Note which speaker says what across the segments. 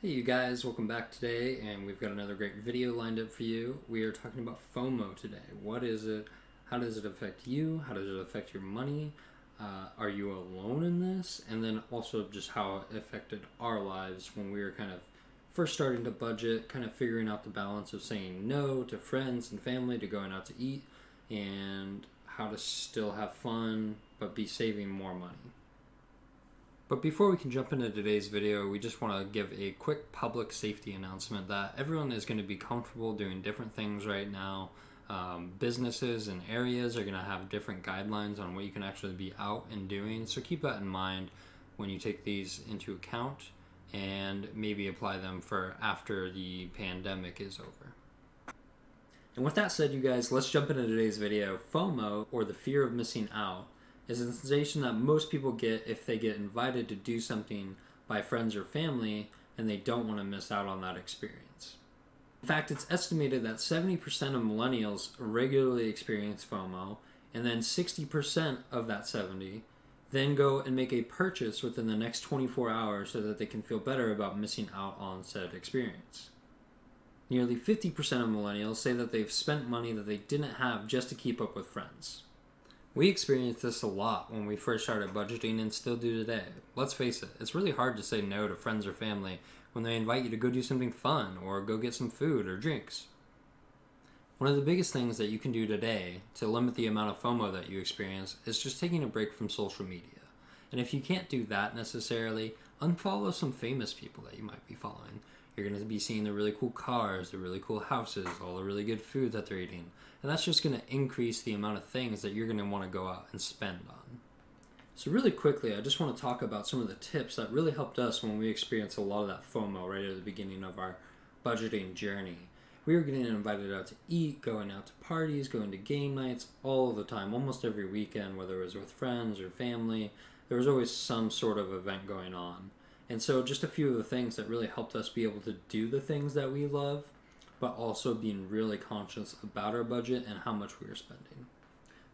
Speaker 1: Hey you guys, welcome back today, and we've got another great video lined up for you. We are talking about FOMO today. What is it? How does it affect you? How does it affect your money? Are you alone in this? And then also just how it affected our lives when we were kind of first starting to budget, kind of figuring out the balance of saying no to friends and family, to going out to eat, and how to still have fun but be saving more money. But before we can jump into today's video, we just want to give a quick public safety announcement that everyone is going to be comfortable doing different things right now. Businesses and areas are going to have different guidelines on what you can actually be out and doing. So keep that in mind when you take these into account and maybe apply them for after the pandemic is over. And with that said, you guys, let's jump into today's video. FOMO, or the fear of missing out, is a sensation that most people get if they get invited to do something by friends or family and they don't want to miss out on that experience. In fact, it's estimated that 70% of millennials regularly experience FOMO, and then 60% of that 70 then go and make a purchase within the next 24 hours so that they can feel better about missing out on said experience. Nearly 50% of millennials say that they've spent money that they didn't have just to keep up with friends. We experienced this a lot when we first started budgeting and still do today. Let's face it, it's really hard to say no to friends or family when they invite you to go do something fun or go get some food or drinks. One of the biggest things that you can do today to limit the amount of FOMO that you experience is just taking a break from social media. And if you can't do that necessarily, unfollow some famous people that you might be following. You're going to be seeing the really cool cars, the really cool houses, all the really good food that they're eating. And that's just going to increase the amount of things that you're going to want to go out and spend on. So really quickly, I just want to talk about some of the tips that really helped us when we experienced a lot of that FOMO right at the beginning of our budgeting journey. We were getting invited out to eat, going out to parties, going to game nights all the time, almost every weekend, whether it was with friends or family. There was always some sort of event going on. And so just a few of the things that really helped us be able to do the things that we love, but also being really conscious about our budget and how much we were spending.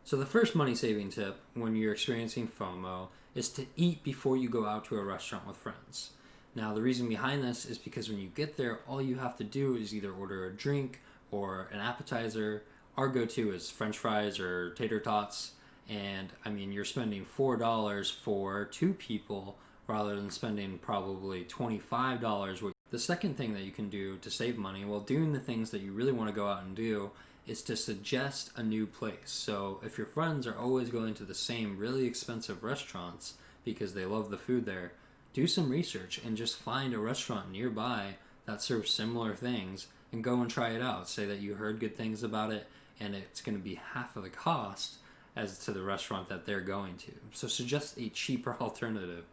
Speaker 1: So the first money saving tip when you're experiencing FOMO is to eat before you go out to a restaurant with friends. Now the reason behind this is because when you get there, all you have to do is either order a drink or an appetizer. Our go-to is French fries or tater tots. And I mean, you're spending $4 for two people rather than spending probably $25. The second thing that you can do to save money while doing the things that you really want to go out and do is to suggest a new place. So if your friends are always going to the same really expensive restaurants because they love the food there, do some research and just find a restaurant nearby that serves similar things and go and try it out. Say that you heard good things about it and it's going to be half of the cost as to the restaurant that they're going to. So suggest a cheaper alternative.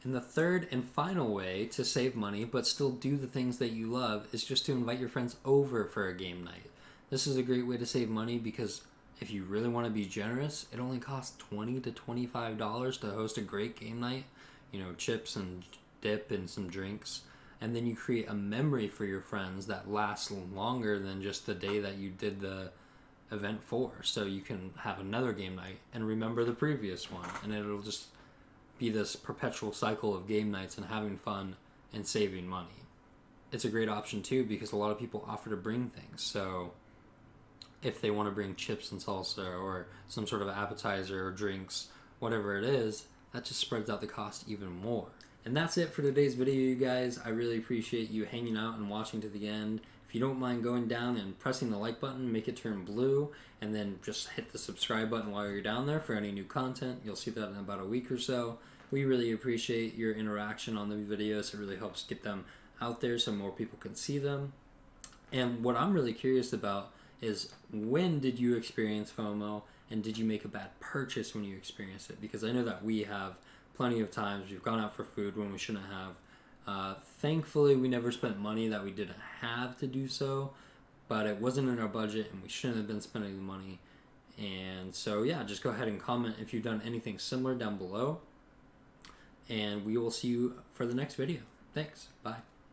Speaker 1: And the third and final way to save money but still do the things that you love is just to invite your friends over for a game night. This is a great way to save money because if you really want to be generous, it only costs $20 to $25 to host a great game night. You know, chips and dip and some drinks. And then you create a memory for your friends that lasts longer than just the day that you did the event for. So you can have another game night and remember the previous one. And it'll just be this perpetual cycle of game nights and having fun and saving money. It's a great option too because a lot of people offer to bring things. So if they want to bring chips and salsa or some sort of appetizer or drinks, whatever it is, that just spreads out the cost even more. And that's it for today's video, you guys. I really appreciate you hanging out and watching to the end. If you don't mind going down and pressing the like button, make it turn blue, and then just hit the subscribe button while you're down there for any new content. You'll see that in about a week or so. We really appreciate your interaction on the videos. It really helps get them out there so more people can see them. And what I'm really curious about is, when did you experience FOMO, and did you make a bad purchase when you experienced it? Because I know that we have plenty of times we've gone out for food when we shouldn't have. Thankfully, we never spent money that we didn't have to do so, but it wasn't in our budget and we shouldn't have been spending the money. And so yeah, just go ahead and comment if you've done anything similar down below, and we will see you for the next video. Thanks. Bye.